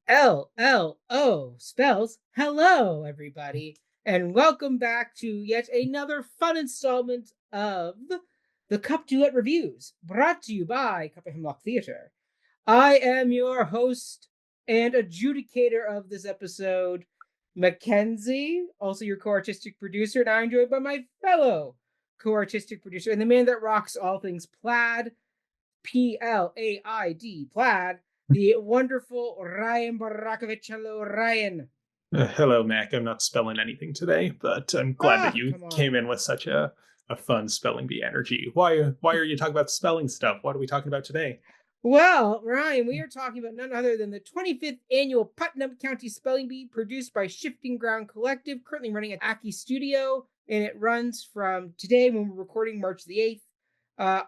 HELLO spells hello, everybody, and welcome back to yet another fun installment of the Cup Duet Reviews, brought to you by Cup of Hemlock Theatre. I am your host and adjudicator of this episode, Mackenzie, also your co-artistic producer, and I'm joined by my fellow co-artistic producer and the man that rocks all things plaid, Plaid, plaid, the wonderful Ryan Borochovitz. Hello, Ryan. Hello, Mac. I'm not spelling anything today, but I'm glad that you came in with such a fun spelling bee energy. Why are you talking about spelling stuff? What are we talking about today? Well, Ryan, we are talking about none other than the 25th annual Putnam County Spelling Bee, produced by Shifting Ground Collective, currently running at Aki Studio, and it runs from today, when we're recording, March the 8th,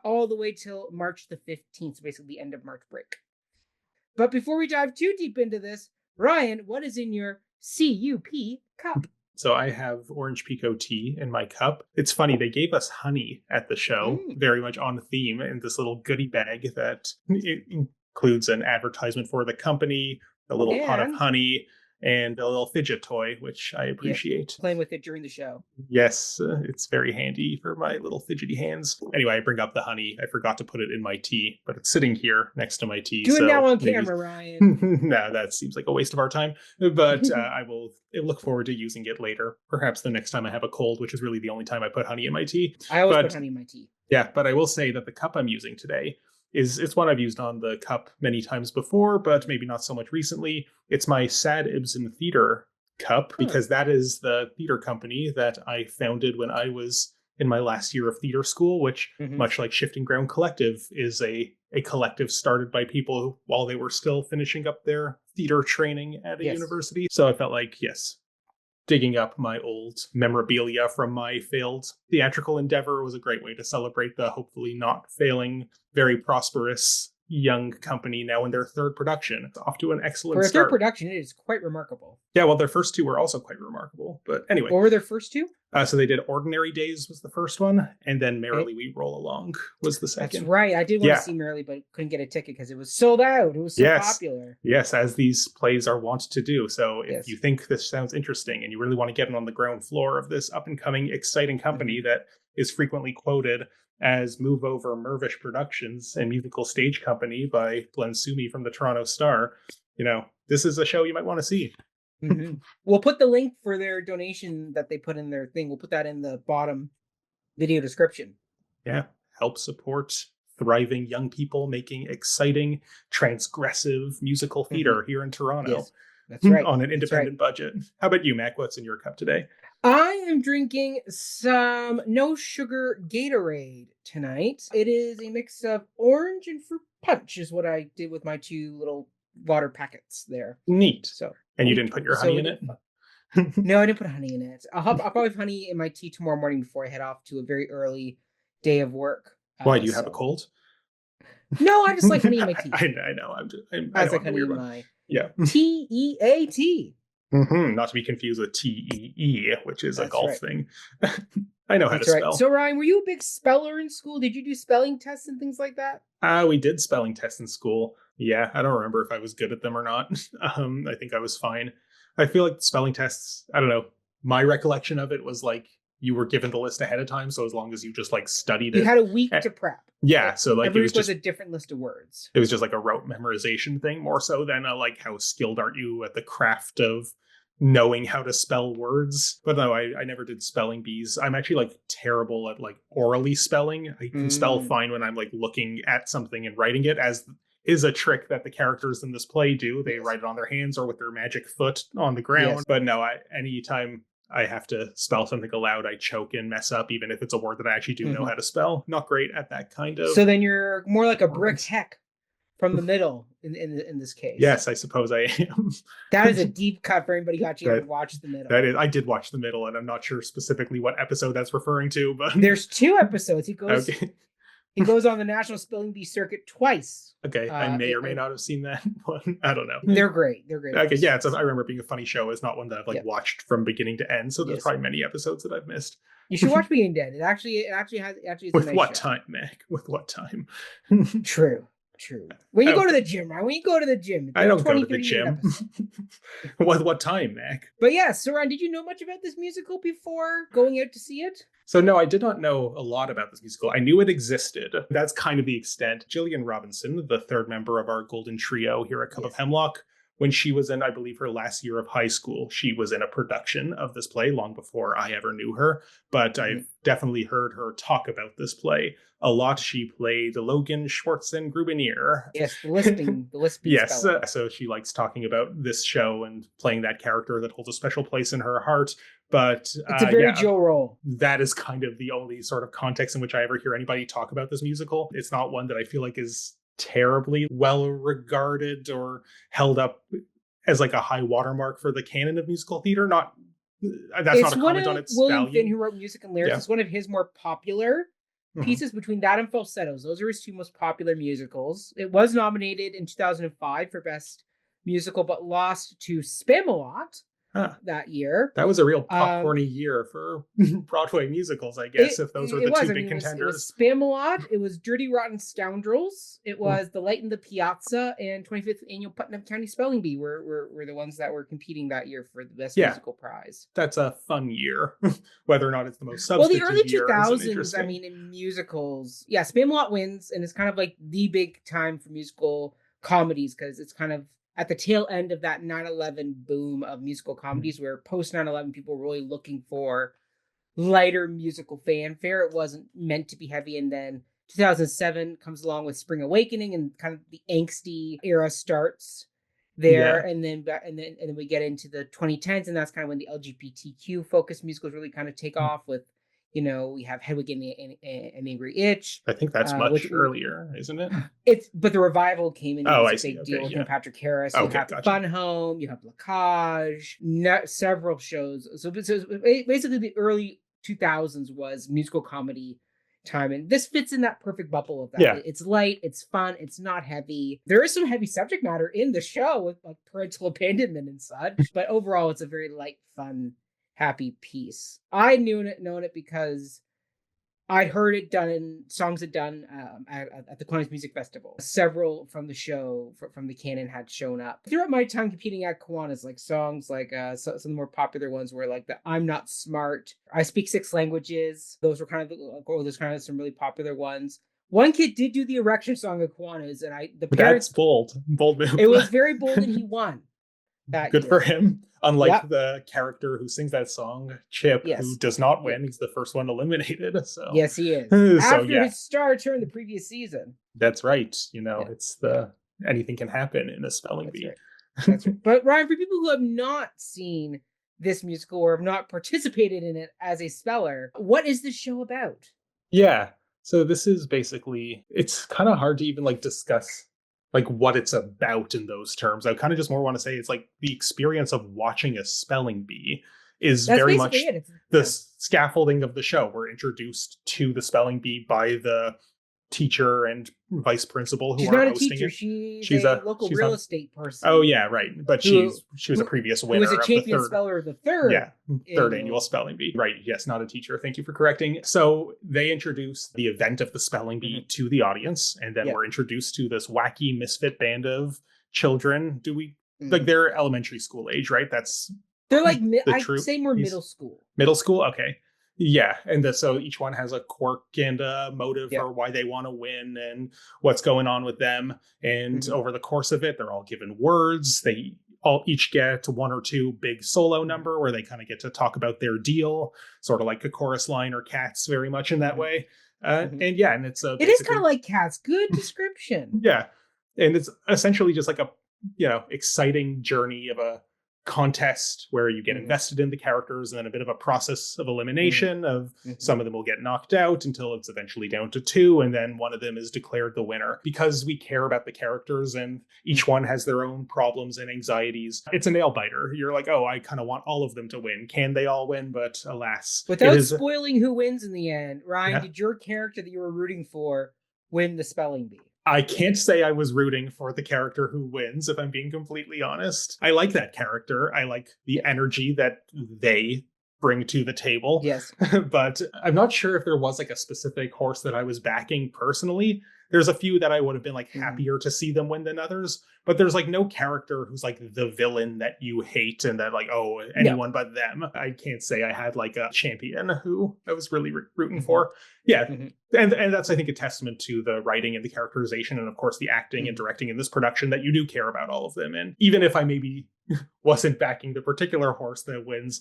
all the way till March the 15th, so basically the end of March break. But before we dive too deep into this, Ryan, what is in your CUP cup? So I have orange pico tea in my cup. It's funny, they gave us honey at the show, very much on theme, in this little goodie bag that includes an advertisement for the company, a little pot of honey, and a little fidget toy, which I appreciate. Yeah, playing with it during the show. Yes, it's very handy for my little fidgety hands. Anyway, I bring up the honey. I forgot to put it in my tea, but it's sitting here next to my tea. Do it now on camera, Ryan. No, that seems like a waste of our time. But I will look forward to using it later. Perhaps the next time I have a cold, which is really the only time I put honey in my tea. I always put honey in my tea. Yeah, but I will say that the cup I'm using today it's one I've used on the cup many times before, but maybe not so much recently. It's my Sad Ibsen Theater cup, because that is the theater company that I founded when I was in my last year of theater school, which, much like Shifting Ground Collective, is a collective started by people who, while they were still finishing up their theater training at a university. So I felt like, digging up my old memorabilia from my failed theatrical endeavor was a great way to celebrate the hopefully not failing, very prosperous young company now in their third production. It's off to an excellent start. For a third production, it is quite remarkable. Yeah, well, their first two were also quite remarkable. But anyway. What were their first two? So they did Ordinary Days was the first one, and then Merrily We Roll Along was the second. That's right. I did want to see Merrily, but couldn't get a ticket because it was sold out. It was so popular. Yes, as these plays are wont to do. So if you think this sounds interesting and you really want to get in on the ground floor of this up-and-coming, exciting company that is frequently quoted as Move Over Mervish Productions and musical stage company by Glenn Sumi from the Toronto Star, this is a show you might want to see. We'll put the link for their donation that they put in their thing. We'll put that in the bottom video description. Yeah. Help support thriving young people making exciting, transgressive musical theater here in Toronto. Yes, that's right. On an independent budget. How about you, Mac? What's in your cup today? I am drinking some no sugar Gatorade tonight. It is a mix of orange and fruit punch is what I did with my two little water packets there. Neat. So, and you didn't put your honey in it? No, I didn't put honey in it. I'll probably have honey in my tea tomorrow morning before I head off to a very early day of work. Why, do you have a cold? No, I just like honey in my tea. I know. I like honey in my TEAT. Not to be confused with TEE, which is a golf thing. I know how to spell. So, Ryan, were you a big speller in school? Did you do spelling tests and things like that? We did spelling tests in school. Yeah, I don't remember if I was good at them or not. I think I was fine. I feel like spelling tests, I don't know, my recollection of it was like you were given the list ahead of time, so as long as you just like studied it. You had a week to prep. Yeah, so like every week was a different list of words. It was just like a rote memorization thing, more so than like how skilled aren't you at the craft of knowing how to spell words. But no, I never did spelling bees. I'm actually like terrible at like orally spelling. I can spell fine when I'm like looking at something and writing it, as is a trick that the characters in this play do. They write it on their hands or with their magic foot on the ground. But no, anytime I have to spell something aloud, I choke and mess up, even if it's a word that I actually do know how to spell. Not great at that kind of. So then you're more like a brick heck from the middle in this case. Yes, I suppose I am. That is a deep cut for anybody who actually watched the middle. That is, I did watch the middle, and I'm not sure specifically what episode that's referring to, but there's two episodes. He goes. Okay. He goes on the National Spelling Bee circuit twice. Okay, I may or may not have seen that one. I don't know. They're great. Okay, yeah, I remember it being a funny show. It's not one that I've watched from beginning to end, so there's probably many episodes that I've missed. You should watch Beginning to End. It actually is with a nice what show. Time, Mac? With what time? True. True. When you go to the gym, right? When you go to the gym, I don't go to the gym. What time, Mac? But yeah, Saran, did you know much about this musical before going out to see it? So no, I did not know a lot about this musical. I knew it existed. That's kind of the extent. Gillian Robinson, the third member of our golden trio here at Cup of Hemlock, when she was in, I believe, her last year of high school, she was in a production of this play long before I ever knew her. But I've definitely heard her talk about this play a lot. She played Logan Schwartzen Grubenier. Yes, the lisping yes, spelling. So she likes talking about this show and playing that character that holds a special place in her heart. But it's a very Joe role. That is kind of the only sort of context in which I ever hear anybody talk about this musical. It's not one that I feel like is terribly well regarded or held up as like a high watermark for the canon of musical theater. Not that's not a comment on its William value. Finn, who wrote music and lyrics, is one of his more popular pieces. Between that and Falsettos, those are his two most popular musicals. It was nominated in 2005 for Best Musical, but lost to Spamalot that year. That was a real popcorny year for Broadway musicals, I guess, if those were the two big contenders. It was Spamalot, it was Dirty Rotten Scoundrels, it was The Light in the Piazza, and 25th Annual Putnam County Spelling Bee were the ones that were competing that year for the Best Musical Prize. That's a fun year, whether or not it's the most substantive year. Well, the early 2000s, I mean, in musicals, Spamalot wins, and it's kind of like the big time for musical comedies, because it's kind of at the tail end of that 9/11 boom of musical comedies, where post 9/11 people were really looking for lighter musical fanfare. It wasn't meant to be heavy. And then 2007 comes along with Spring Awakening, and kind of the angsty era starts there. And then we get into the 2010s, and that's kind of when the LGBTQ focused musicals really kind of take off with, we have Hedwig and the Angry Itch. I think that's much earlier, isn't it? But the revival came in. Oh, I see. Big deal with Patrick Harris. You have Fun Home. You have La Cage. Several shows. So basically, the early 2000s was musical comedy time, and this fits in that perfect bubble of that. Yeah. It's light. It's fun. It's not heavy. There is some heavy subject matter in the show with like parental abandonment and such, but overall, it's a very light, fun, happy piece. I known it because I'd heard it done in songs it done at the Kiwanis Music Festival. Several from the show, from the canon, had shown up. Throughout my time competing at Kiwanis, like songs like some of the more popular ones were like the I'm Not Smart, I Speak 6 Languages. Those were kind of some really popular ones. One kid did do the erection song at Kiwanis, and that's bold move. It was very bold, and he won. Good for him. Unlike the character who sings that song, Chip, who does not win. He's the first one eliminated. So yes, he is. After his star turn the previous season. That's right. It's anything can happen in a spelling bee. Right. That's right. But Ryan, for people who have not seen this musical or have not participated in it as a speller, what is this show about? Yeah. So this is basically, it's kind of hard to even discuss what it's about in those terms. I kind of just more want to say it's like the experience of watching a spelling bee is very much the scaffolding of the show. We're introduced to the spelling bee by the teacher and vice principal who are hosting it. She's a local real estate person. Oh yeah, right. But she was a previous winner. Who was a champion speller of the third. Yeah, third annual spelling bee. Right. Yes, not a teacher. Thank you for correcting. So they introduce the event of the spelling bee to the audience, and then we're introduced to this wacky misfit band of children. They're elementary school age, right? They're like I'd say more middle school. Middle school, okay. Yeah, and so each one has a quirk and a motive for why they want to win and what's going on with them. And over the course of it, they're all given words. They each get one or two big solo number where they kind of get to talk about their deal, sort of like a chorus line or Cats, very much in that way. And it is kind of like Cats. Good description. Yeah, and it's essentially just like a exciting journey of a contest where you get invested in the characters, and then a bit of a process of elimination of some of them will get knocked out until it's eventually down to 2, and then one of them is declared the winner. Because we care about the characters and each one has their own problems and anxieties, it's a nail biter. You're like, oh, I kind of want all of them to win. Can they all win? But alas, without spoiling who wins in the end, Ryan, did your character that you were rooting for win the spelling bee? I can't say I was rooting for the character who wins, if I'm being completely honest. I like that character. I like the energy that they bring to the table. Yes. But I'm not sure if there was like a specific horse that I was backing personally. There's a few that I would have been like happier to see them win than others, but there's like no character who's like the villain that you hate and that like, oh, anyone but them. I can't say I had like a champion who I was really rooting for. Yeah. And that's, I think, a testament to the writing and the characterization and of course the acting and directing in this production, that you do care about all of them. And even if I maybe wasn't backing the particular horse that wins,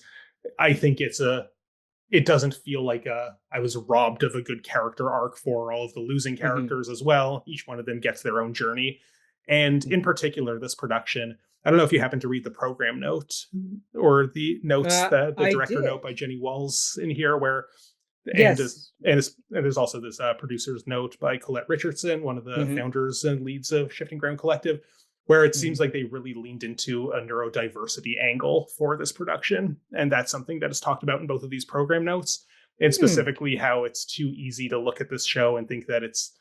I think it doesn't feel like I was robbed of a good character arc for all of the losing characters as well. Each one of them gets their own journey. And in particular, this production, I don't know if you happen to read the program note or the notes, that the director note by Jenny Walls in here, where and there's also this producer's note by Colette Richardson, one of the founders and leads of Shifting Ground Collective, where it seems like they really leaned into a neurodiversity angle for this production. And that's something that is talked about in both of these program notes, and specifically how it's too easy to look at this show and think that it's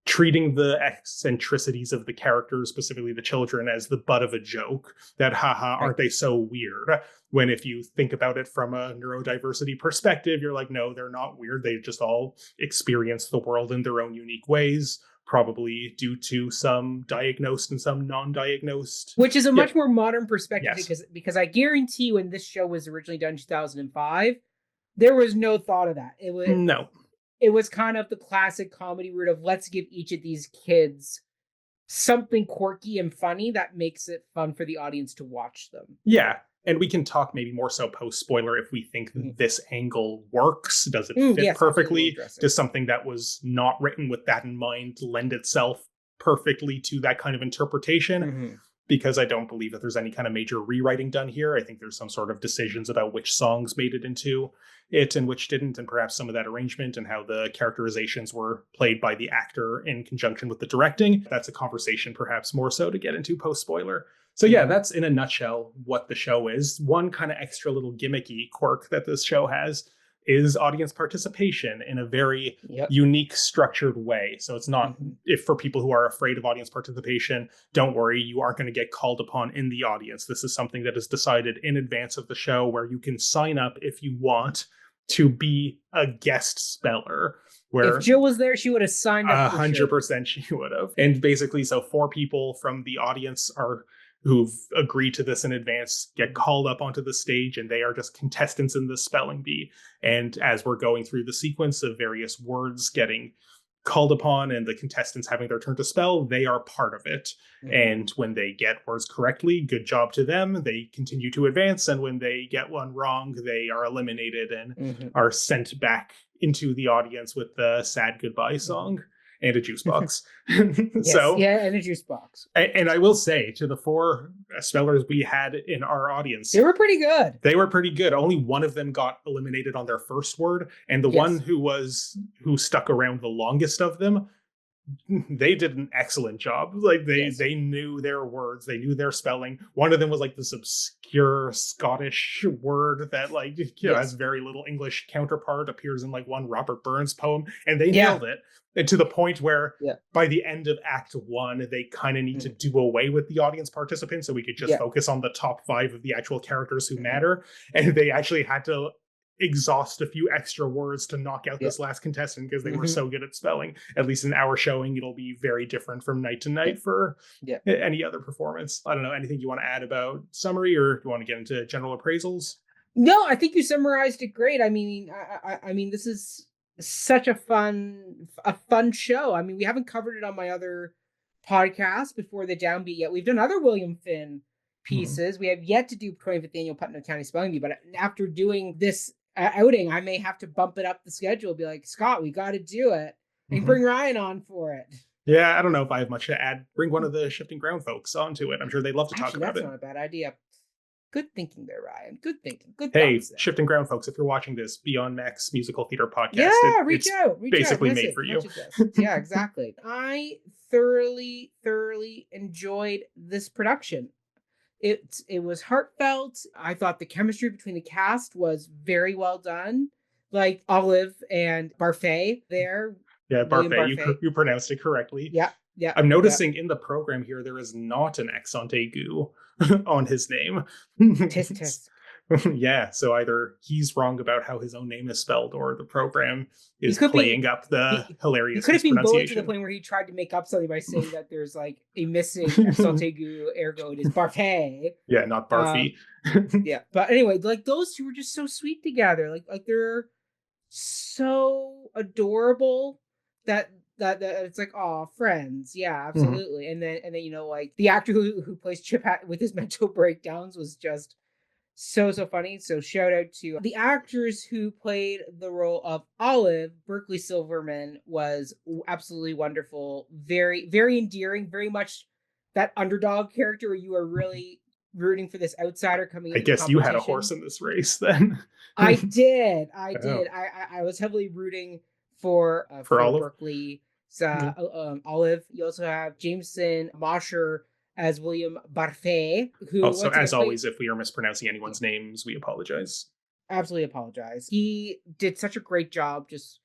treating the eccentricities of the characters, specifically the children, as the butt of a joke, that haha, aren't they so weird? When if you think about it from a neurodiversity perspective, you're like, no, they're not weird. They just all experience the world in their own unique ways, probably due to some diagnosed and some non-diagnosed. Which is a much more modern perspective, because I guarantee when this show was originally done in 2005, there was no thought of that. It was kind of the classic comedy route of let's give each of these kids something quirky and funny that makes it fun for the audience to watch them. Yeah. And we can talk maybe more so post-spoiler if we think this angle works. Does it fit perfectly? Does something that was not written with that in mind lend itself perfectly to that kind of interpretation? Because I don't believe that there's any kind of major rewriting done here. I think there's some sort of decisions about which songs made it into it and which didn't, and perhaps some of that arrangement and how the characterizations were played by the actor in conjunction with the directing. That's a conversation perhaps more so to get into post-spoiler. So yeah, that's in a nutshell what the show is. One kind of extra little gimmicky quirk that this show has is audience participation in a very unique, structured way. So it's not, if for people who are afraid of audience participation, don't worry, you aren't going to get called upon in the audience. This is something that is decided in advance of the show, where you can sign up if you want to be a guest speller. Where if Jill was there, she would have signed up. 100% she would have. And basically, so 4 people from the audience who've agreed to this in advance get called up onto the stage, and they are just contestants in the spelling bee. And as we're going through the sequence of various words getting called upon and the contestants having their turn to spell, they are part of it. And when they get words correctly, good job to them. They continue to advance. And when they get one wrong, they are eliminated and are sent back into the audience with the sad goodbye song. And a juice box. And a juice box. And I will say, to the 4 spellers we had in our audience, they were pretty good. They were pretty good. Only one of them got eliminated on their first word, and the one who stuck around the longest of them, they did an excellent job. Like they knew their words, they knew their spelling. One of them was like this obscure Scottish word that has very little English counterpart, appears in like one Robert Burns poem, and they nailed it. And to the point where by the end of Act 1, they kind of need to do away with the audience participants so we could just focus on the top 5 of the actual characters who matter. And they actually had to exhaust a few extra words to knock out this last contestant because they were so good at spelling. At least in our showing, it'll be very different from night to night for any other performance. I don't know, anything you want to add about summary, or do you want to get into general appraisals? No, I think you summarized it great. I mean, I mean, this is such a fun show. I mean, we haven't covered it on my other podcast before the Downbeat yet. We've done other William Finn pieces. We have yet to do 25th Annual Putnam County Spelling Bee, but after doing this outing, I may have to bump it up the schedule. Be like, Scott, we got to do it, and bring Ryan on for it. Yeah, I don't know if I have much to add. Bring one of the Shifting Ground folks onto it. I'm sure they'd love to talk about it. That's not a bad idea. Good thinking there, Ryan. Good thinking. Good. Hey, Shifting Ground folks, if you're watching this, Beyond Max Musical Theater Podcast, reach out. Basically made for you. Yeah, exactly. I thoroughly enjoyed this production. It was heartfelt. I thought the chemistry between the cast was very well done. Like Olive and Barfay there. Yeah, Barfay. You pronounced it correctly. Yeah. I'm noticing in the program here there is not an accent aigu on his name. Tisk. Yeah, so either he's wrong about how his own name is spelled, or the program is could be- playing up the He hilarious could have been bullied to the mispronunciation. point where he tried to make up something by saying that there's like a missing accent aigu, ergo it is parfait. Yeah, not barfy. Yeah, but anyway, like those two were just so sweet together. Like they're so adorable that it's like, oh, friends, yeah, absolutely. And then you know, like the actor who plays Chip with his mental breakdowns was just so funny. So shout out to the actors who played the role of Olive. Berkeley Silverman was absolutely wonderful, very endearing, very much that underdog character where you are really rooting for this outsider coming I into the guess you had a competition. horse in this race then. I did. Oh. I was heavily rooting for Olive? Berkeley. Olive. You also have Jameson Mosher as William Barfay, who Also, as played, always, if we are mispronouncing anyone's names, we apologize. absolutely apologize. He did such a great job, just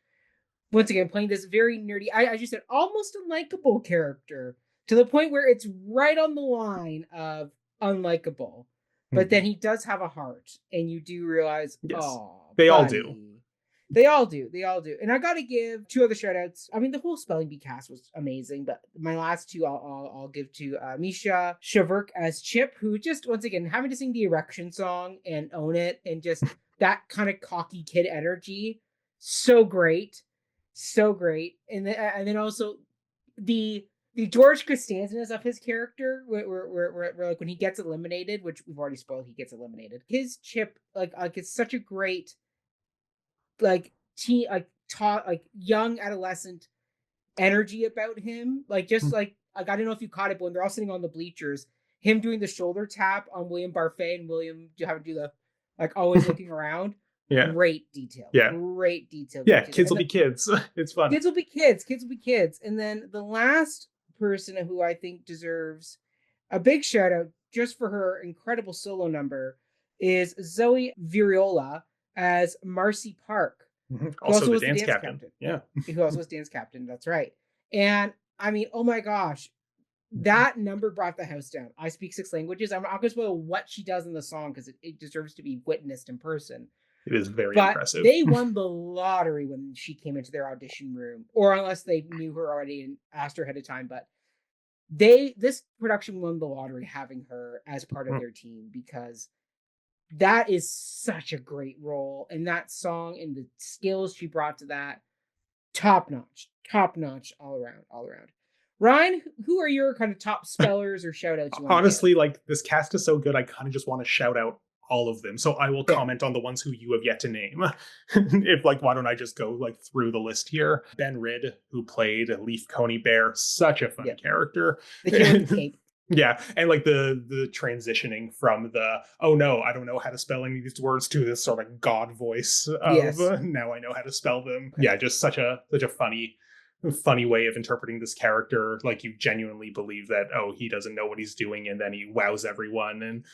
once again playing this very nerdy, I just said almost unlikable character, to the point where it's right on the line of unlikable. But then he does have a heart, and you do realize, Yes. oh, They all buddy. do. They all do. And I got to give two other shout outs. I mean, the whole Spelling Bee cast was amazing, but my last two I'll give to Misha Shaverk as Chip, who just, once again, having to sing the erection song and own it, and just that kind of cocky kid energy. So great. So great. And then also the George Costanza of his character, where like when he gets eliminated, which we've already spoiled, he gets eliminated. His Chip, like it's such a great, like teen, like young adolescent energy about him. Like just like I don't know if you caught it, but when they're all sitting on the bleachers, him doing the shoulder tap on William Barfay and William having to do the like always looking around. Yeah. Great detail. Yeah. Great detail. Yeah, kids will be kids. It's fun. Kids will be kids. Kids will be kids. And then the last person who I think deserves a big shout out just for her incredible solo number is Zoe Viriola as Marcy Park. Also the dance captain. Yeah. Who also was dance captain. That's right. And I mean, oh my gosh, that number brought the house down. I speak 6 languages. I'm not going to spoil what she does in the song because it deserves to be witnessed in person. It is very impressive. They won the lottery when she came into their audition room, or unless they knew her already and asked her ahead of time. But this production won the lottery having her as part of their team, because that is such a great role, and that song and the skills she brought to that, top notch all around. Ryan, who are your kind of top spellers or shout outs? Honestly, like this cast is so good, I kind of just want to shout out all of them. So I will comment on the ones who you have yet to name. If like, why don't I just go like through the list here? Ben Ridd, who played Leaf Coney Bear, such a fun character. The kid with the cape. Yeah, and like the transitioning from the oh no, I don't know how to spell any of these words to this sort of God voice of now I know how to spell them. Yeah, just such a funny way of interpreting this character. Like you genuinely believe that he doesn't know what he's doing, and then he wows everyone. And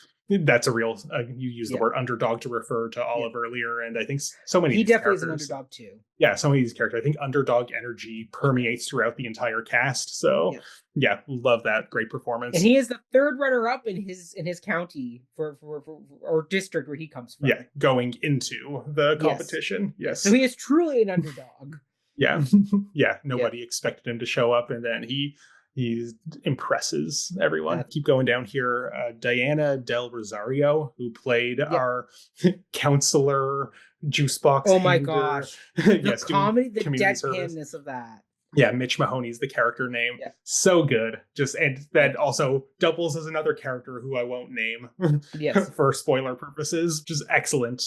that's a real you use the word underdog to refer to Olive earlier, and I think so many he of these definitely is an underdog too. Yeah, so many of these characters, I think underdog energy permeates throughout the entire cast. So yeah, love that. Great performance. And he is the 3rd runner-up in his county for or district where he comes from. Yeah, going into the competition. Yes. So he is truly an underdog. Yeah. Yeah. Nobody expected him to show up, and then he impresses everyone. Keep going down here. Diana Del Rosario, who played our counselor juicebox. Oh my gosh. The yes, comedy, the deadpanness of that. Yeah, Mitch Mahoney's the character name. Yeah. So good. And that also doubles as another character who I won't name for spoiler purposes. Just excellent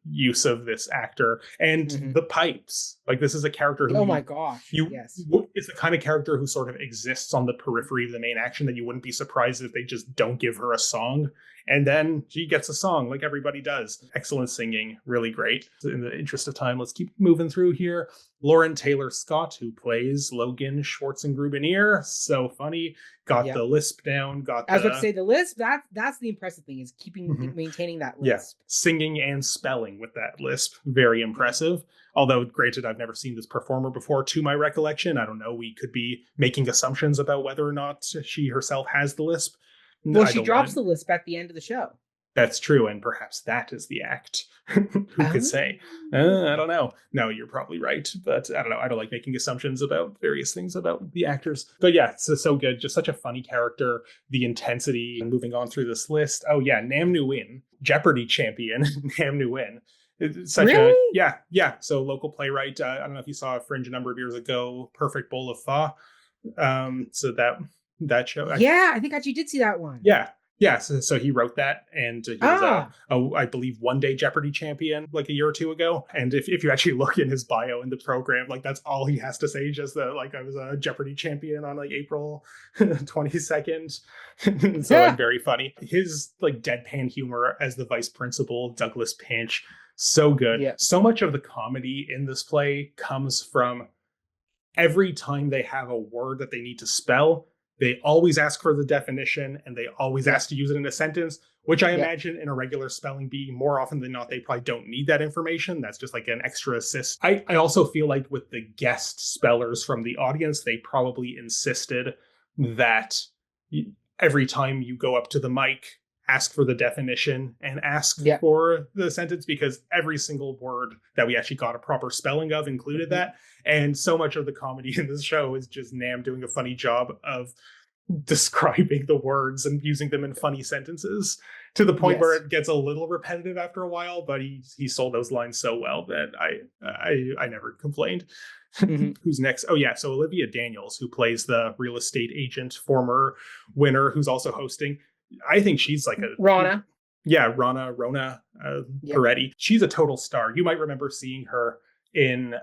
use of this actor. And the pipes. Like, this is a character who... Oh my gosh. It's the kind of character who sort of exists on the periphery of the main action that you wouldn't be surprised if they just don't give her a song. And then she gets a song like everybody does. Excellent singing. Really great. In the interest of time, let's keep moving through here. Lauren Taylor Scott, who plays Logan Schwarzenegger. So funny. Got the lisp down. I was about to say the lisp. That's the impressive thing, is maintaining that lisp. Yeah. Singing and spelling with that lisp. Very impressive. Although, granted, I've never seen this performer before, to my recollection. I don't know. We could be making assumptions about whether or not she herself has the lisp. Well, she drops the lisp at the end of the show. That's true, and perhaps that is the act. Who could say? I don't know. No, you're probably right, but I don't know. I don't like making assumptions about various things about the actors. But yeah, so good. Just such a funny character. The intensity. Moving on through this list. Oh yeah, Nam Nguyen, Jeopardy champion, Nam Nguyen. It's such a Really? yeah. So local playwright. I don't know if you saw Fringe a number of years ago. Perfect Bowl of Pho. So that show. Yeah, I think I actually did see that one. Yeah, so he wrote that, and he was I believe one day Jeopardy champion like a year or two ago. And if you actually look in his bio in the program, like that's all he has to say, just that like I was a Jeopardy champion on like April 22nd. So like very funny. His like deadpan humor as the vice principal, Douglas Pinch, so good. Yeah. So much of the comedy in this play comes from every time they have a word that they need to spell, they always ask for the definition and they always ask to use it in a sentence, which I imagine in a regular spelling bee, more often than not, they probably don't need that information. That's just like an extra assist. I also feel like with the guest spellers from the audience, they probably insisted that every time you go up to the mic, ask for the definition and ask for the sentence, because every single word that we actually got a proper spelling of included that. And so much of the comedy in this show is just Nam doing a funny job of describing the words and using them in funny sentences to the point where it gets a little repetitive after a while, but he sold those lines so well that I never complained. Who's next? Oh yeah, so Olivia Daniels, who plays the real estate agent, former winner, who's also hosting. I think she's like a Rona. Yeah, Rona Peretti. She's a total star. You might remember seeing her in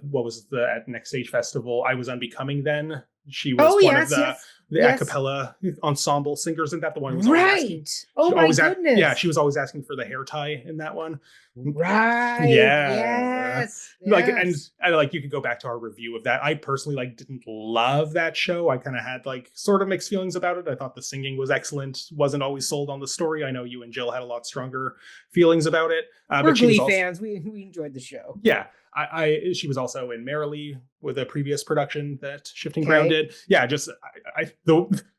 what was at Next Stage Festival. I Was Unbecoming then. She was one of the a cappella ensemble singers. Isn't that the one who was always asking? Oh my goodness. Yeah, she was always asking for the hair tie in that one. Right. Yeah. Yes. Like and like you could go back to our review of that. I personally like didn't love that show. I kind of had like sort of mixed feelings about it. I thought the singing was excellent. Wasn't always sold on the story. I know you and Jill had a lot stronger feelings about it. We're Glee fans. We enjoyed the show. Yeah. She was also in Merrily with a previous production that Shifting Ground did. Yeah, just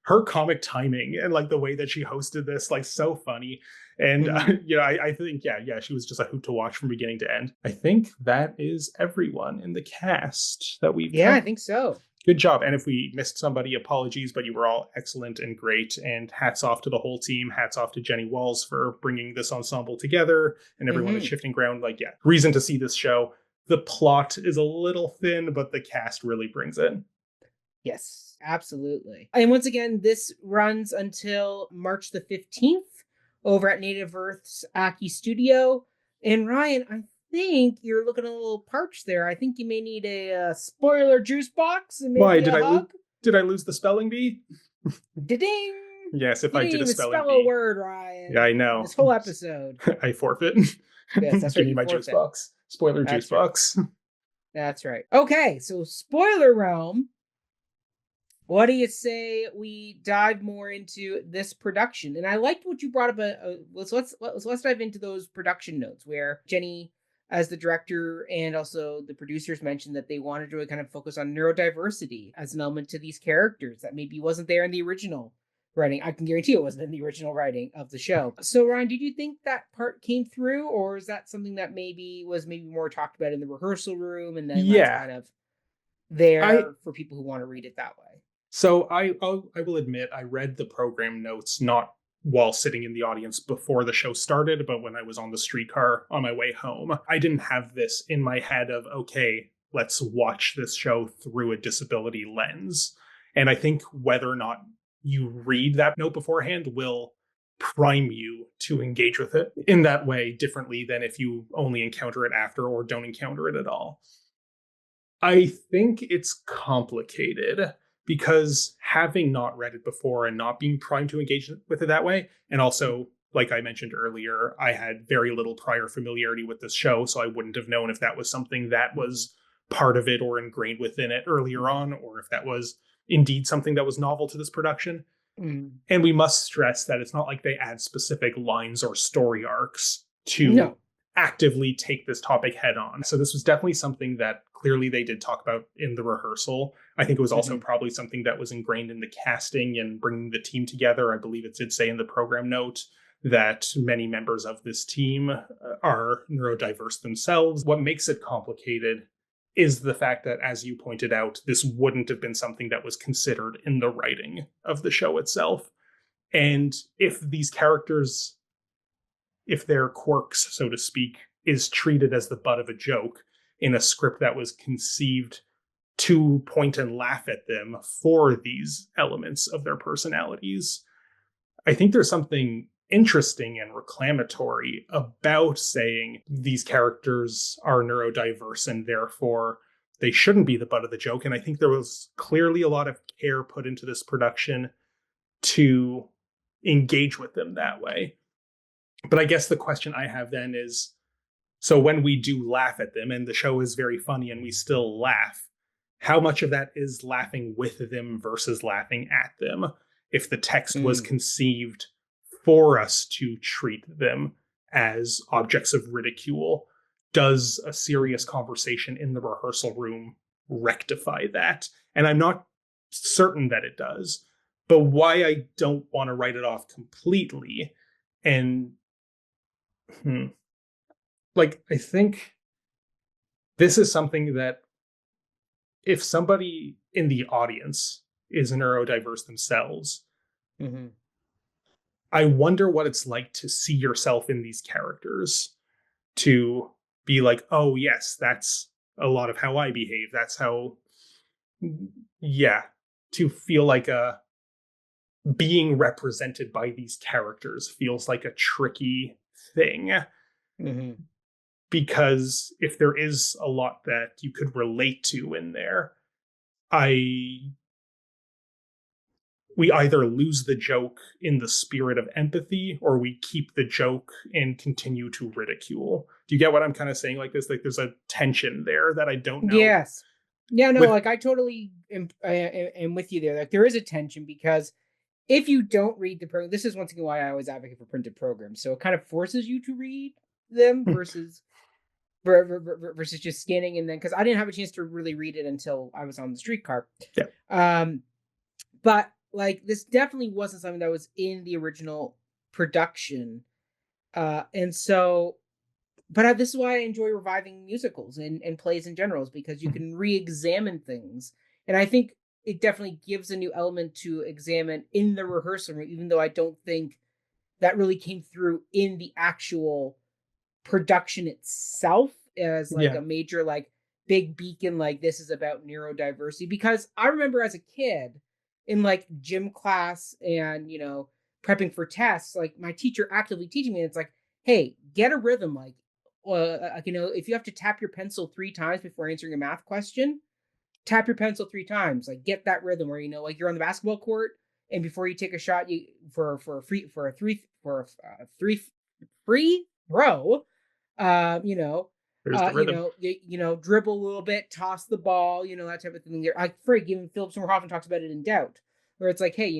her comic timing and like the way that she hosted this, like so funny. And I think she was just a hoot to watch from beginning to end. I think that is everyone in the cast that we've. Yeah, I think so. Good job. And if we missed somebody, apologies, but you were all excellent and great. And hats off to the whole team. Hats off to Jenny Walls for bringing this ensemble together, and everyone at Shifting Ground. Like, reason to see this show. The plot is a little thin, but the cast really brings it. Yes, absolutely. And once again, this runs until March the 15th over at Native Earth's Aki Studio. And Ryan, I think you're looking a little parched there. I think you may need a spoiler juice box. And maybe why did I lose the spelling bee? Ding! Yes, if I did a spelling spell bee. A word, Ryan. Yeah, I know. This whole episode. I forfeit. Yes, that's right. Give me my juice box. Spoiler juice box. That's right. Okay, so Spoiler Realm. What do you say we dive more into this production? And I liked what you brought up. Let's dive into those production notes where Jenny, as the director and also the producers, mentioned that they wanted to kind of focus on neurodiversity as an element to these characters that maybe wasn't there in the original writing. I can guarantee it wasn't in the original writing of the show. So Ryan, did you think that part came through, or is that something that was more talked about in the rehearsal room and then that's kind of there for people who want to read it that way? So I will admit I read the program notes not while sitting in the audience before the show started, but when I was on the streetcar on my way home. I didn't have this in my head of, okay, let's watch this show through a disability lens. And I think whether or not you read that note beforehand will prime you to engage with it in that way differently than if you only encounter it after or don't encounter it at all. I think it's complicated because having not read it before and not being primed to engage with it that way, and also, like I mentioned earlier, I had very little prior familiarity with this show, so I wouldn't have known if that was something that was part of it or ingrained within it earlier on, or if that was indeed something that was novel to this production. And we must stress that it's not like they add specific lines or story arcs to actively take this topic head on. So this was definitely something that clearly they did talk about in the rehearsal. I think it was also probably something that was ingrained in the casting and bringing the team together. I believe it did say in the program note that many members of this team are neurodiverse themselves. What makes it complicated is the fact that, as you pointed out, this wouldn't have been something that was considered in the writing of the show itself. And if these characters, if their quirks, so to speak, is treated as the butt of a joke in a script that was conceived to point and laugh at them for these elements of their personalities, I think there's something interesting and reclamatory about saying these characters are neurodiverse and therefore they shouldn't be the butt of the joke. And I think there was clearly a lot of care put into this production to engage with them that way. But I guess the question I have then is, so when we do laugh at them and the show is very funny and we still laugh, how much of that is laughing with them versus laughing at them? If the text was conceived for us to treat them as objects of ridicule, does a serious conversation in the rehearsal room rectify that? And I'm not certain that it does. But why I don't want to write it off completely, and I think this is something that if somebody in the audience is neurodiverse themselves, I wonder what it's like to see yourself in these characters, to be like, oh yes, that's a lot of how I behave. That's how, to feel like being represented by these characters feels like a tricky thing. Because if there is a lot that you could relate to in there, we either lose the joke in the spirit of empathy, or we keep the joke and continue to ridicule. Do you get what I'm kind of saying? Like this, like there's a tension there that I don't know. Yes. Yeah, no, like I totally am with you there. Like there is a tension because if you don't read the program, this is once again why I always advocate for printed programs. So it kind of forces you to read them versus just scanning, and then because I didn't have a chance to really read it until I was on the streetcar. Yeah. But like this definitely wasn't something that was in the original production, and so. But this is why I enjoy reviving musicals and plays in general, is because you can re-examine things, and I think it definitely gives a new element to examine in the rehearsal room, even though I don't think that really came through in the actual production itself as like a major, like big beacon, like this is about neurodiversity. Because I remember as a kid in like gym class and, prepping for tests, like my teacher actively teaching me, and it's like, hey, get a rhythm. Like, if you have to tap your pencil 3 times before answering a math question, tap your pencil 3 times. Like get that rhythm where like you're on the basketball court, and before you take a shot, you for a free throw, dribble a little bit, toss the ball, that type of thing. Like Frig, even Philip Seymour Hoffman talks about it in Doubt, where it's like, hey,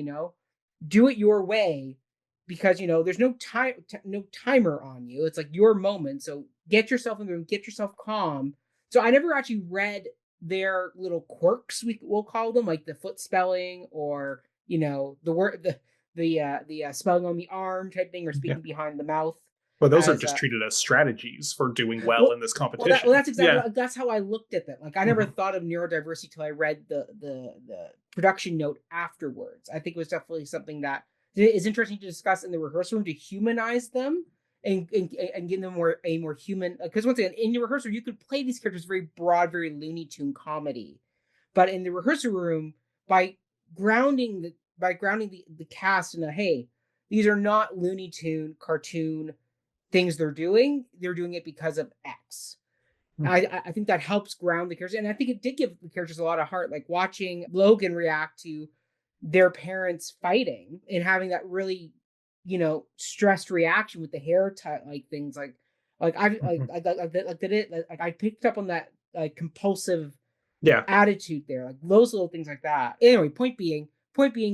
do it your way, because there's no timer on you. It's like your moment. So get yourself in the room, get yourself calm. So I never actually read their little quirks, we'll call them, like the foot spelling, or the word the spelling on the arm type thing, or speaking behind the mouth. Well, those are just treated as strategies for doing well in this competition. That's exactly that's how I looked at that. Like I never thought of neurodiversity till I read the production note afterwards. I think it was definitely something that is interesting to discuss in the rehearsal room, to humanize them and give them a more human. Because once again, in the rehearsal, you could play these characters very broad, very Looney Tune comedy, but in the rehearsal room, by grounding the cast in hey, these are not Looney Tune cartoon things they're doing it because of X. I think that helps ground the characters, and I think it did give the characters a lot of heart. Like watching Logan react to their parents fighting and having that really, stressed reaction with the hair like things like I picked up on that like compulsive attitude there, like those little things like that. Anyway, point being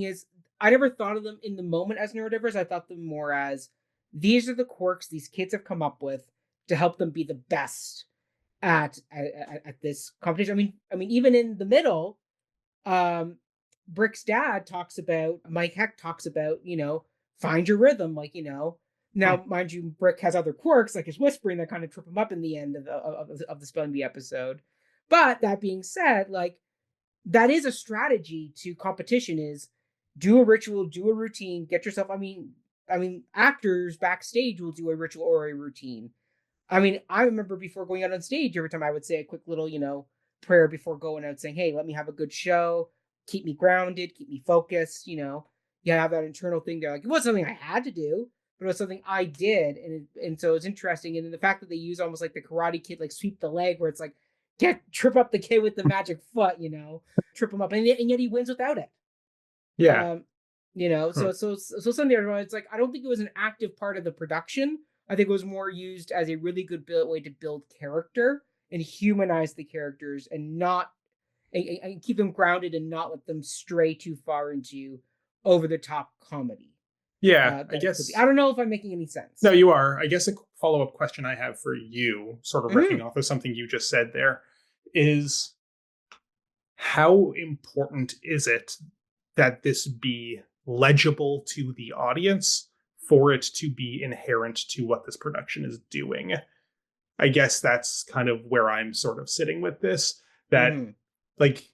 is I never thought of them in the moment as neurodiverse. I thought them more as these are the quirks these kids have come up with to help them be the best at this competition. I mean, even in the middle, Brick's dad talks about, Mike Heck talks about, find your rhythm. Like, Now, mind you, Brick has other quirks like his whispering that kind of trip him up in the end of the Spelling Bee episode. But that being said, like, that is a strategy to competition: is do a ritual, do a routine, get yourself. I mean, actors backstage will do a ritual or a routine. I mean, I remember before going out on stage, every time I would say a quick little, prayer before going out, saying, "Hey, let me have a good show, keep me grounded, keep me focused." You have that internal thing there. Like, it wasn't something I had to do, but it was something I did, and so it's interesting. And then the fact that they use almost like the Karate Kid, like sweep the leg, where it's like, trip up the kid with the magic foot, trip him up, and yet he wins without it. Yeah. Um, so something there, it's like, I don't think it was an active part of the production. I think it was more used as a really good way to build character and humanize the characters, and not and keep them grounded and not let them stray too far into over the top comedy. Yeah, I I guess. don't know if I'm making any sense. No, you are. I guess a follow-up question I have for you, sort of riffing Mm-hmm. off of something you just said there, is how important is it that this be legible to the audience for it to be inherent to what this production is doing? I guess that's kind of where I'm sort of sitting with this. That, Mm-hmm. like,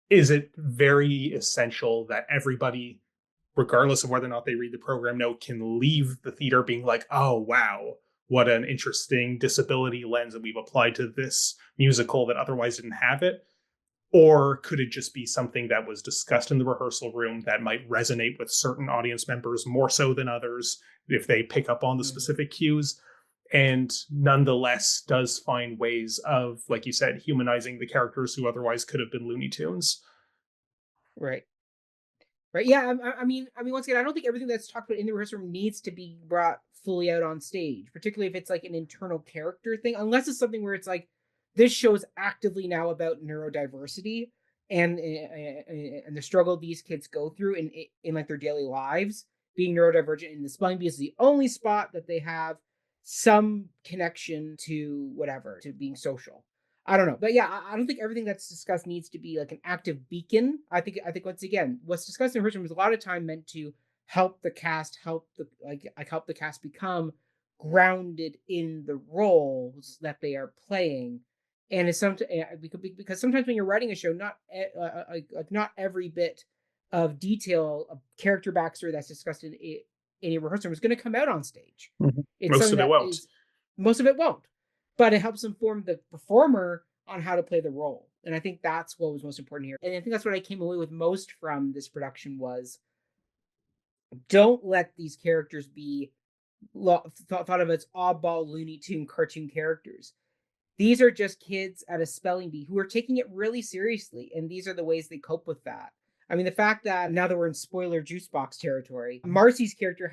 is it very essential that everybody, regardless of whether or not they read the program note, can leave the theater being like, oh, wow, what an interesting disability lens that we've applied to this musical that otherwise didn't have it? Or could it just be something that was discussed in the rehearsal room that might resonate with certain audience members more so than others if they pick up on the specific cues? And nonetheless does find ways of, like you said, humanizing the characters who otherwise could have been Looney Tunes. Right. Right. Yeah. Once again, I don't think everything that's talked about in the rehearsal room needs to be brought fully out on stage, particularly if it's like an internal character thing, unless it's something where it's like, this show is actively now about neurodiversity and the struggle these kids go through in like their daily lives, being neurodivergent. And the Spelling Bee is the only spot that they have some connection to whatever, to being social. I don't know, but yeah, I don't think everything that's discussed needs to be like an active beacon. I think once again, what's discussed in Richmond was a lot of time meant to help the cast, help the cast become grounded in the roles that they are playing. And it's because sometimes when you're writing a show, not every bit of detail of character backstory that's discussed in a rehearsal room is going to come out on stage. Mm-hmm. It's Most something of it that won't. is most of it won't, but it helps inform the performer on how to play the role. And I think that's what was most important here. And I think that's what I came away with most from this production was, don't let these characters be thought of as oddball Looney Tune cartoon characters. These are just kids at a spelling bee who are taking it really seriously, and these are the ways they cope with that. I mean, the fact that now that we're in spoiler juice box territory, Marcy's character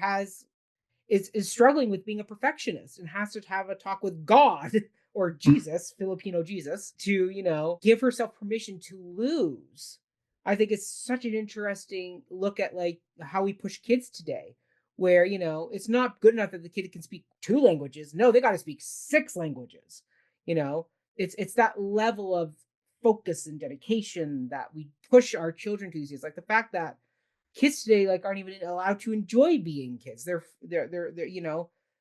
is struggling with being a perfectionist and has to have a talk with God or Jesus, Filipino Jesus, to, give herself permission to lose. I think it's such an interesting look at like how we push kids today, where, it's not good enough that the kid can speak 2 languages. No, they got to speak 6 languages. You know, it's that level of focus and dedication that we push our children to these days. Like the fact that kids today like aren't even allowed to enjoy being kids. They're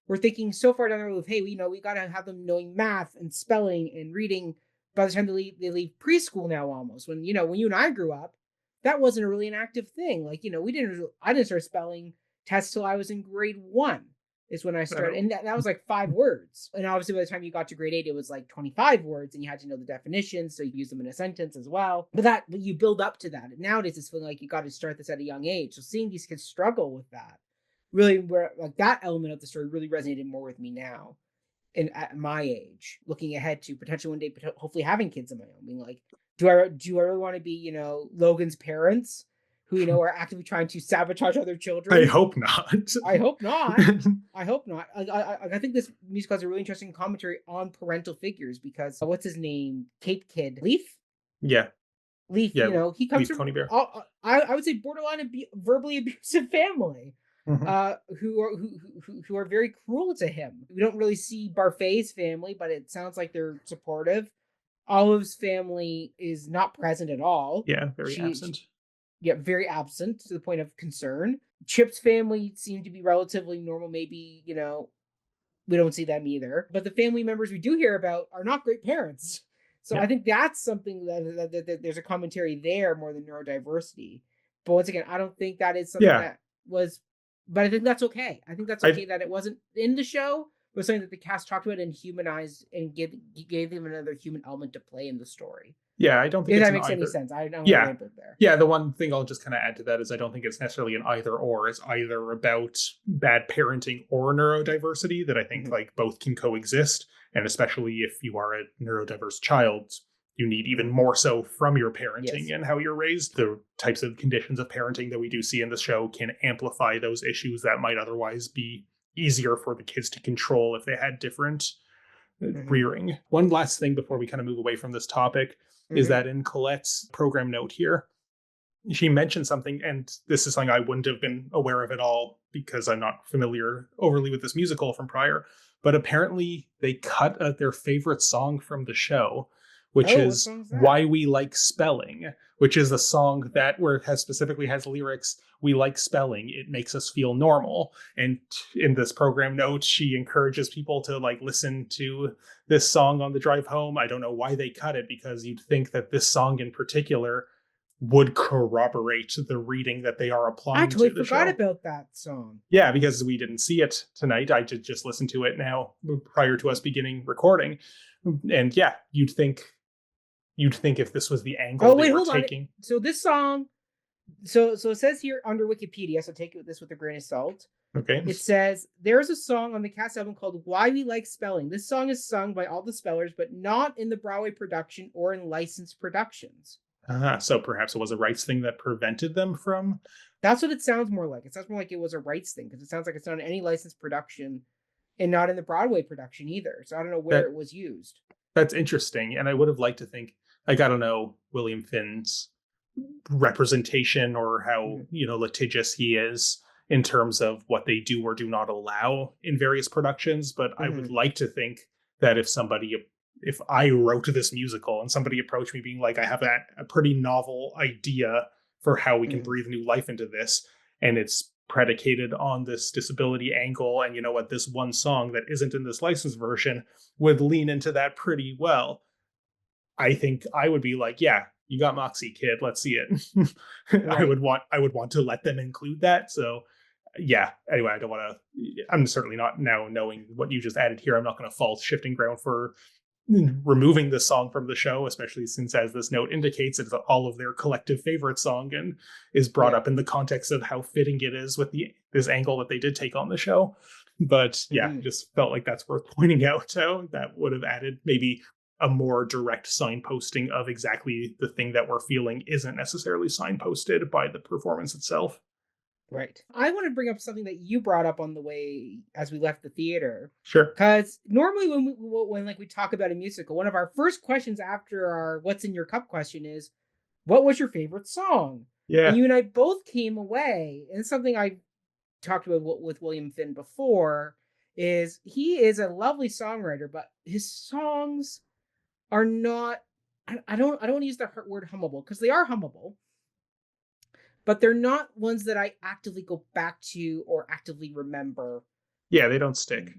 we're thinking so far down the road of, hey, we got to have them knowing math and spelling and reading by the time they leave preschool now, almost. When when you and I grew up, that wasn't really an active thing. Like, I didn't start spelling tests till I was in grade 1 is when I started. And that was like 5 words. And obviously by the time you got to grade 8, it was like 25 words and you had to know the definitions. So you use them in a sentence as well. But you build up to that. And nowadays it's feeling like you got to start this at a young age. So seeing these kids struggle with that, really, where like that element of the story really resonated more with me now. And at my age, looking ahead to potentially one day, hopefully having kids of my own, being like, do I really want to be, Logan's parents who, are actively trying to sabotage other children? I hope not. I hope not. I hope not. I think this musical has a really interesting commentary on parental figures because what's his name? Cape Kid. Leaf? Yeah. Leaf, Yeah. he comes Leaf from, Coney Bear. I would say borderline verbally abusive family. Who are very cruel to him. We don't really see Barfay's family, but it sounds like they're supportive. Olive's family is not present at all. Yeah, very absent. yet very absent to the point of concern. Chip's family seemed to be relatively normal. Maybe, we don't see them either. But the family members we do hear about are not great parents. So Yeah. I think that's something that there's a commentary there more than neurodiversity. But once again, I don't think that is something Yeah. that was, but I think that's okay. I think that's I okay that it wasn't in the show, but something that the cast talked about and humanized and gave them another human element to play in the story. Yeah, I don't think If it's that an makes any either. sense. I don't want to Yeah. ramble there. Yeah, the one thing I'll just kind of add to that is I don't think it's necessarily an either or. It's either about bad parenting or neurodiversity, that I think Mhm. like both can coexist. And especially if you are a neurodiverse child, you need even Mhm. more so from your parenting Yes. and how you're raised. The types of conditions of parenting that we do see in the show can amplify those issues that might otherwise be easier for the kids to control if they had different Mhm. rearing. One last thing before we kind of move away from this topic is Mhm. that in Colette's program note here, she mentioned something, and this is something I wouldn't have been aware of at all because I'm not familiar overly with this musical from prior. But apparently, they cut their favorite song from the show, which Oh, what is song is that? "Why We Like Spelling," which is a song that where it has specifically has lyrics. We like spelling; it makes us feel normal. And in this program note, she encourages people to like listen to this song on the drive home. I don't know why they cut it because you'd think that this song in particular would corroborate the reading that they are I applying totally to the forgot show. about that song. Yeah, because we didn't see it tonight. I did just listen to it now prior to us beginning recording. And yeah, you'd think if this was the angle Oh they wait, were hold on. taking. So this song, so it says here under Wikipedia. So take this with a grain of salt. Okay. It says there's a song on the cast album called "Why We Like Spelling." This song is sung by all the spellers, but not in the Broadway production or in licensed productions. So perhaps it was a rights thing that prevented them from. That's what it sounds more like. It sounds more like it was a rights thing because it sounds like it's not in any licensed production and not in the Broadway production either. So I don't know where That it was used. that's interesting, and I would have liked to think, like, I don't know William Finn's representation or how Mhm. litigious he is in terms of what they do or do not allow in various productions, but I would Mhm. like to think that if I wrote this musical and somebody approached me being like, I have a pretty novel idea for how we can Mhm. breathe new life into this, and it's predicated on this disability angle, and you know what, this one song that isn't in this licensed version would lean into that pretty well. I think I would be like, yeah, you got Moxie, kid. Let's see it. Right. I would want to let them include that. So yeah. Anyway, I don't want to. I'm certainly not now knowing what you just added here. I'm not going to fault Shifting Ground for removing this song from the show, especially since, as this note indicates, it's all of their collective favorite song and is brought Yeah. up in the context of how fitting it is with this angle that they did take on the show. But yeah, Mhm. just felt like that's worth pointing out. So that would have added maybe a more direct signposting of exactly the thing that we're feeling isn't necessarily signposted by the performance itself. Right. I want to bring up something that you brought up on the way as we left the theater. Sure. Because normally when like we talk about a musical, one of our first questions after our "What's in your cup" question is, "What was your favorite song?" And Yeah. you and I both came away, and it's something I talked about with William Finn before. Is he is a lovely songwriter, but his songs are not. I don't want to use the word hummable because they are hummable, but they're not ones that I actively go back to or actively remember. Yeah, they don't stick.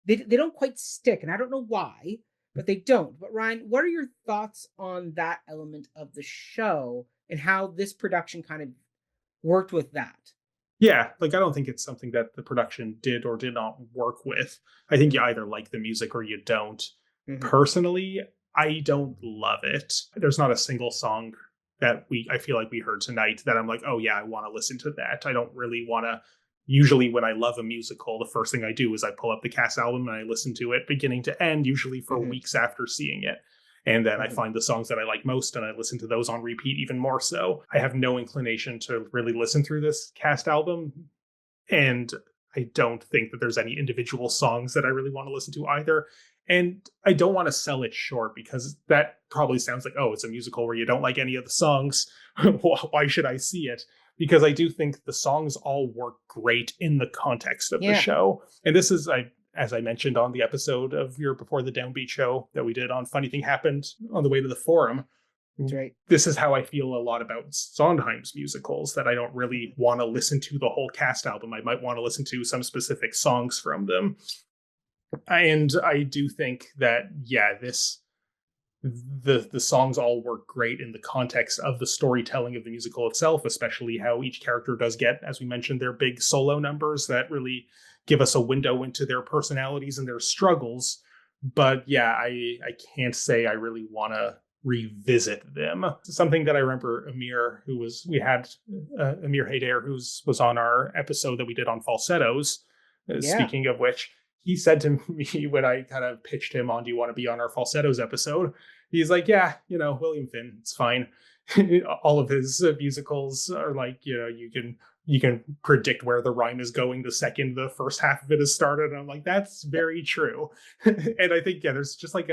They don't quite stick, and I don't know why, but they don't. But Ryan, what are your thoughts on that element of the show and how this production kind of worked with that? Yeah, like I don't think it's something that the production did or did not work with. I think you either like the music or you don't. Mhm. Personally, I don't love it. There's not a single song that I feel like we heard tonight that I'm like, "Oh yeah, I want to listen to that." I don't really want to. Usually when I love a musical, the first thing I do is I pull up the cast album and I listen to it beginning to end, usually for Mhm. weeks after seeing it. And then I Mhm. find the songs that I like most and I listen to those on repeat even more so. I have no inclination to really listen through this cast album. And I don't think that there's any individual songs that I really want to listen to either. And I don't want to sell it short because that probably sounds like, oh, it's a musical where you don't like any of the songs. Why should I see it? Because I do think the songs all work great in the context of the Yeah. show. And this is, as I mentioned on the episode of your Before the Downbeat show that we did on Funny Thing Happened on the way to the forum, That's right. This is how I feel a lot about Sondheim's musicals, that I don't really want to listen to the whole cast album. I might want to listen to some specific songs from them. And I do think that, the songs all work great in the context of the storytelling of the musical itself, especially how each character does get, as we mentioned, their big solo numbers that really give us a window into their personalities and their struggles. But I can't say I really want to revisit them. Something that I remember Amir Hayder, who was on our episode that we did on falsettos, speaking of which, he said to me when I kind of pitched him on, do you want to be on our falsettos episode? He's like, yeah, William Finn, it's fine. All of his musicals are like, you can predict where the rhyme is going the second the first half of it has started. And I'm like, that's very true. And I think, there's just like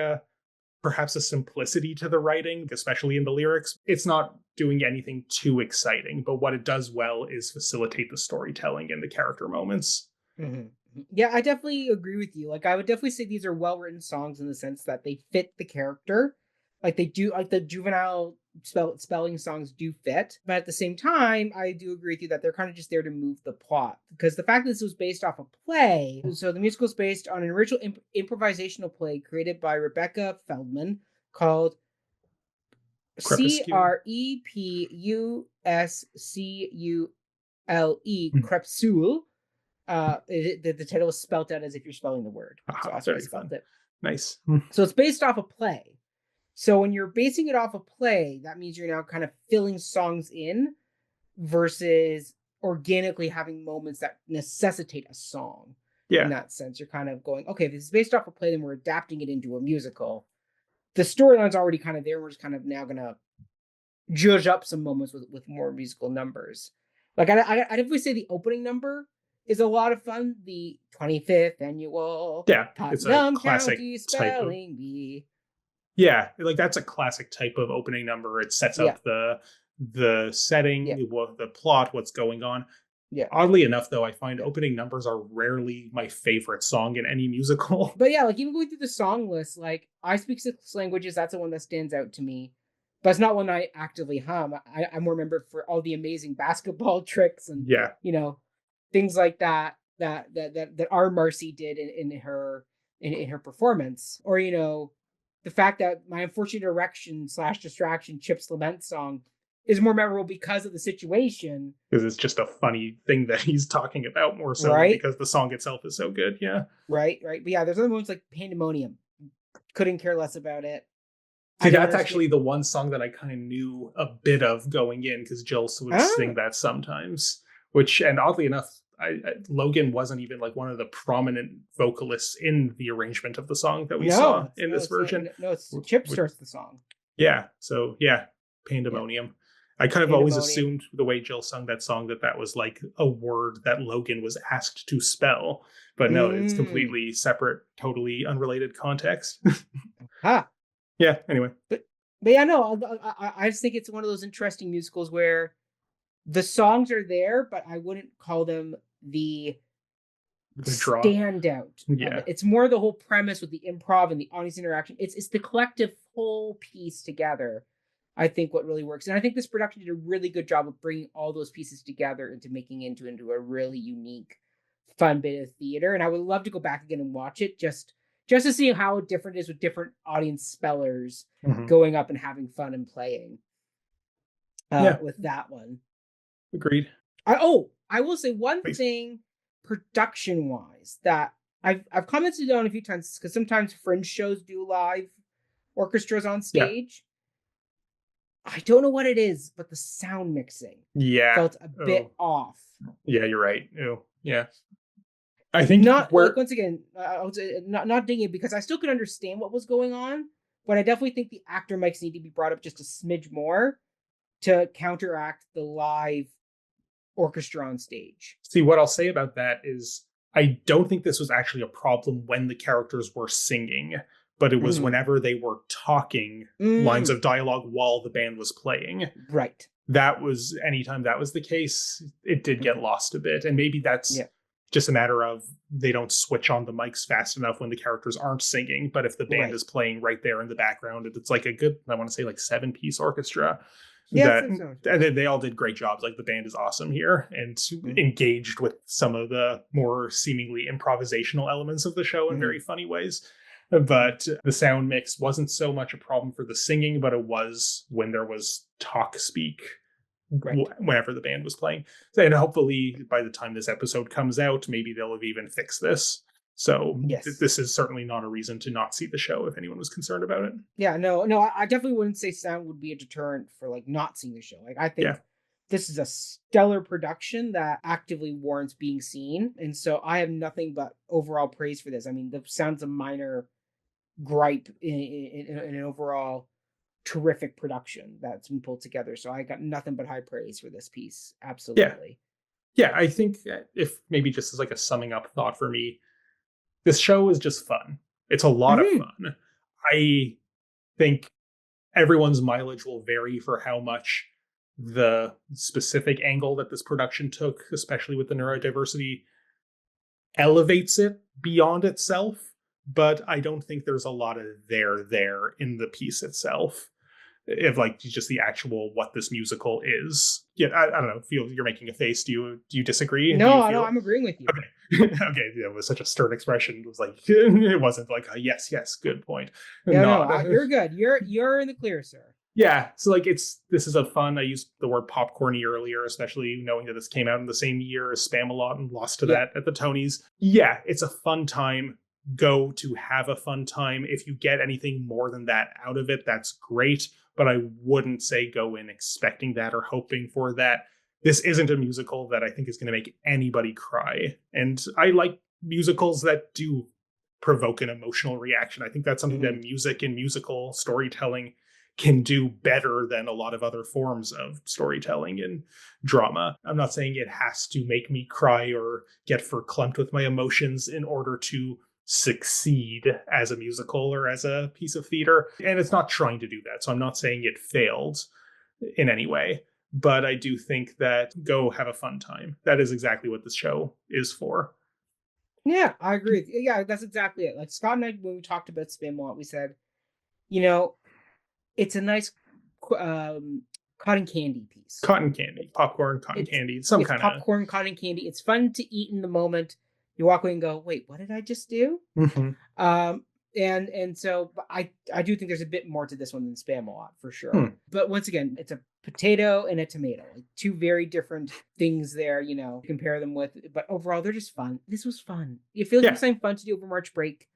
perhaps a simplicity to the writing, especially in the lyrics. It's not doing anything too exciting, but what it does well is facilitate the storytelling and the character moments. Mm-hmm. Yeah, I definitely agree with you. Like, I would definitely say these are well-written songs in the sense that they fit the character. Like, they do, like, the juvenile spelling songs do fit. But at the same time, I do agree with you that they're kind of just there to move the plot. Because the fact that this was based off a play, so the musical is based on an original improvisational play created by Rebecca Feldman called Crepuscule, Crepuscule. The title is spelt out as if you're spelling the word. So that's why I spelled it. Nice. So it's based off a play. So when you're basing it off a play, that means you're now kind of filling songs in versus organically having moments that necessitate a song. Yeah. In that sense, you're kind of going, okay, if this is based off a play, then we're adapting it into a musical. The storyline's already kind of there. We're just kind of now going to judge up some moments with more musical numbers. Like, I definitely say the opening number is a lot of fun. The 25th annual Putnam County Spelling Bee. Yeah, like that's a classic type of opening number. It sets up the setting, the plot, what's going on. Yeah. Oddly enough, though, I find opening numbers are rarely my favorite song in any musical. But yeah, like even going through the song list, like I Speak Six Languages, that's the one that stands out to me. But it's not one I actively hum. I more remember for all the amazing basketball tricks and things like that our Marcy did in her performance, or the fact that My Unfortunate Erection / Distraction Chip's Lament song is more memorable because of the situation. Because it's just a funny thing that he's talking about more so because the song itself is so good. Yeah. Right. But yeah, there's other moments like Pandemonium. Couldn't care less about it. See, that's actually the one song that I kind of knew a bit of going in because Jill would sing that sometimes. And oddly enough, Logan wasn't even like one of the prominent vocalists in the arrangement of the song that we saw in this version. It's Chip starts the song. Yeah. So Pandemonium. Yeah. I kind of always assumed the way Jill sung that song that was like a word that Logan was asked to spell, but no, it's completely separate, totally unrelated context. Yeah. Anyway, but yeah, no, I just think it's one of those interesting musicals where the songs are there, but I wouldn't call them the standout. Yeah, it's more the whole premise with the improv and the audience interaction. It's the collective whole piece together. I think what really works, and I think this production did a really good job of bringing all those pieces together into making into a really unique, fun bit of theater. And I would love to go back again and watch it just to see how different it is with different audience spellers going up and having fun and playing. With that one. Agreed. I will say one thing production wise that I've commented on a few times, because sometimes fringe shows do live orchestras on stage. I don't know what it is, but the sound mixing felt a bit off. Yeah, you're right. Yeah. I think once again, not digging it, because I still could understand what was going on, but I definitely think the actor mics need to be brought up just a smidge more to counteract the live orchestra on stage. See, what I'll say about that is I don't think this was actually a problem when the characters were singing, but it was whenever they were talking lines of dialogue while the band was playing. Right. That was, anytime that was the case, it did get lost a bit. And maybe that's just a matter of they don't switch on the mics fast enough when the characters aren't singing. But if the band is playing right there in the background, it's like a good, I want to say like 7-piece orchestra. Yeah, And they all did great jobs. Like the band is awesome here and engaged with some of the more seemingly improvisational elements of the show in very funny ways. But the sound mix wasn't so much a problem for the singing, but it was when there was talk speak whenever the band was playing. And hopefully by the time this episode comes out, maybe they'll have even fixed this. So this is certainly not a reason to not see the show if anyone was concerned about it. Yeah, no, I definitely wouldn't say sound would be a deterrent for like not seeing the show. Like I think this is a stellar production that actively warrants being seen. And so I have nothing but overall praise for this. I mean, the sound's a minor gripe in an overall terrific production that's been pulled together. So I got nothing but high praise for this piece. Absolutely. Yeah, I think if maybe just as like a summing up thought for me, this show is just fun. It's a lot of fun. I think everyone's mileage will vary for how much the specific angle that this production took, especially with the neurodiversity, elevates it beyond itself. But I don't think there's a lot of there in the piece itself. If like just the actual what this musical is. Yeah, I don't know. Feel you're making a face. Do you disagree? No, I'm agreeing with you. Okay. Okay, it was such a stern expression. It was like it wasn't like a yes, good point. No, you're good. You're in the clear, sir. Yeah, so like this is a fun. I used the word popcorny earlier, especially knowing that this came out in the same year as Spam-A-Lot and lost to that at the Tonys. Yeah, it's a fun time. Go to have a fun time. If you get anything more than that out of it, that's great. But I wouldn't say go in expecting that or hoping for that. This isn't a musical that I think is going to make anybody cry. And I like musicals that do provoke an emotional reaction. I think that's something that music and musical storytelling can do better than a lot of other forms of storytelling and drama. I'm not saying it has to make me cry or get verklempt with my emotions in order to succeed as a musical or as a piece of theater. And it's not trying to do that. So I'm not saying it failed in any way. But I do think that go have a fun time. That is exactly what this show is for. Yeah, I agree. Yeah, that's exactly it. Like Scott and I, when we talked about Spam-A-Lot, we said, it's a nice cotton candy piece. Cotton candy, popcorn, cotton candy, some kind of popcorn, cotton candy. It's fun to eat in the moment. You walk away and go, wait, what did I just do? And so I do think there's a bit more to this one than Spam-A-Lot for sure. But once again, it's a potato and a tomato, like two very different things there, compare them with. But overall, they're just fun. This was fun. It feels like something fun to do over March break.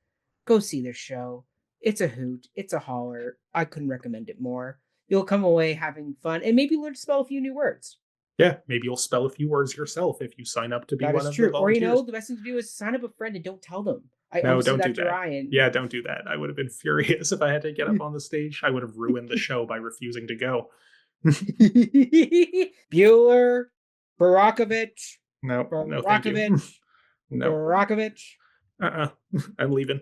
Go see this show. It's a hoot. It's a holler. I couldn't recommend it more. You'll come away having fun and maybe learn to spell a few new words. Yeah, maybe you'll spell a few words yourself if you sign up to be one of the volunteers. Or, the best thing to do is sign up a friend and don't tell them. No, don't do that. Ryan. Yeah, don't do that. I would have been furious if I had to get up on the stage. I would have ruined the show by refusing to go. Bueller, Borochovitz. No, Borochovitz. No. Borochovitz. I'm leaving.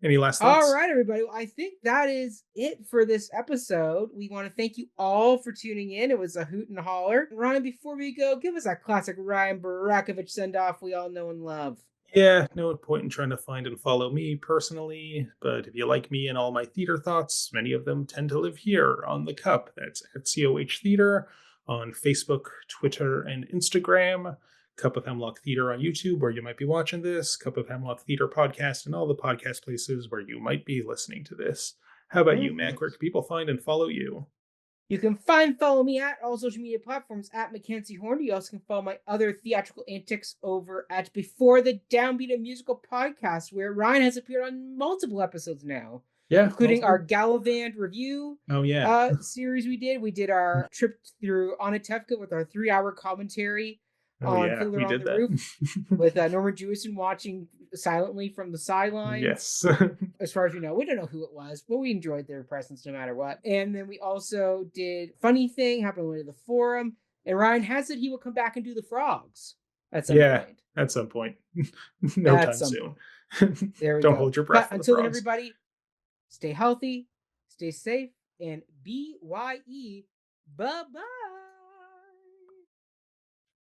Any last thoughts? All right, everybody. I think that is it for this episode. We want to thank you all for tuning in. It was a hoot and holler. Ryan, before we go, give us a classic Ryan Borochovitz send-off we all know and love. Yeah, no point in trying to find and follow me personally, but if you like me and all my theater thoughts, many of them tend to live here on the Cup. That's at COH Theater on Facebook, Twitter, and Instagram. Cup of Hemlock Theatre on YouTube, where you might be watching this, Cup of Hemlock Theatre podcast, and all the podcast places where you might be listening to this. How about you, Mac? Where can people find and follow you? You can follow me at all social media platforms at Mackenzie Horn. You also can follow my other theatrical antics over at Before the Downbeat, a musical podcast, where Ryan has appeared on multiple episodes now. Yeah, including our Gallivant review series we did. We did our trip through Anatevka with our 3-hour commentary. Fiddler on the Roof with Norman Jewison watching silently from the sidelines. Yes. As far as we know, we don't know who it was, but we enjoyed their presence no matter what. And then we also did Funny Thing, happened to the forum. And Ryan has said he will come back and do the frogs at some point. At some point. No time soon. There we Don't go. hold your breath. But until then, everybody, stay healthy, stay safe, and BYE. Bye-bye.